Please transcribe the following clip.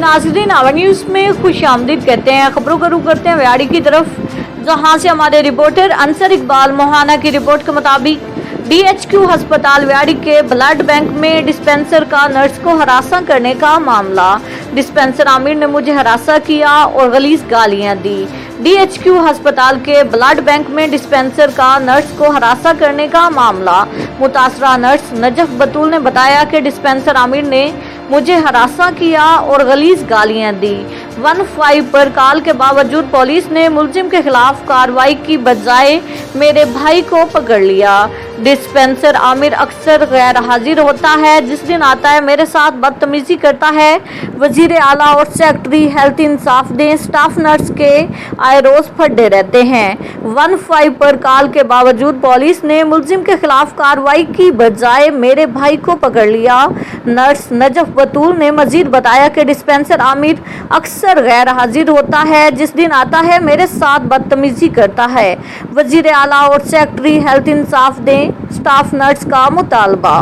नाज़रीन, our news में खुश आमदीद कहते हैं। खबरों का रुख करते हैं व्याड़ी की तरफ, जहां से हमारे रिपोर्टर अंसर इकबाल मोहाना की रिपोर्ट के मुताबिक DHQ अस्पताल व्याड़ी के ब्लड बैंक में डिस्पेंसर का नर्स को हरासा करने का मामला। डिस्पेंसर आमिर ने मुझे हरासा किया और गलीज गालियां दी। DHQ अस्पताल के ब्लड बैंक में डिस्पेंसर का नर्स को हरासा करने का मामला। मुतासरा नर्स नजफ बतूल ने बताया कि डिस्पेंसर आमिर ने मुझे हरासा किया और गलीज गालियां दी। 15 पर कॉल के बावजूद पुलिस ने मुलजिम के खिलाफ कार्रवाई की बजाय मेरे भाई को पकड़ लिया। डिस्पेंसर आमिर अक्सर गैर हाजिर होता है, जिस दिन आता है मेरे साथ बदतमीजी करता है। वजीर आला और सेक्रेटरी हेल्थ इंसाफ दें, स्टाफ नर्स के आए रोज फटे रहते हैं। 15 पर कॉल के बावजूद पुलिस ने मुलजिम के खिलाफ कार्रवाई की बजाय मेरे भाई को पकड़ लिया। नर्स नजफ बतूल ने मजीद बताया कि डिस्पेंसर आमिर अक्सर गैर हाजिर होता है, जिस दिन आता है मेरे साथ बदतमीजी करता है। वजीर आला और सेक्रेटरी हेल्थ इंसाफ दें, स्टाफ नर्स का मुतालबा।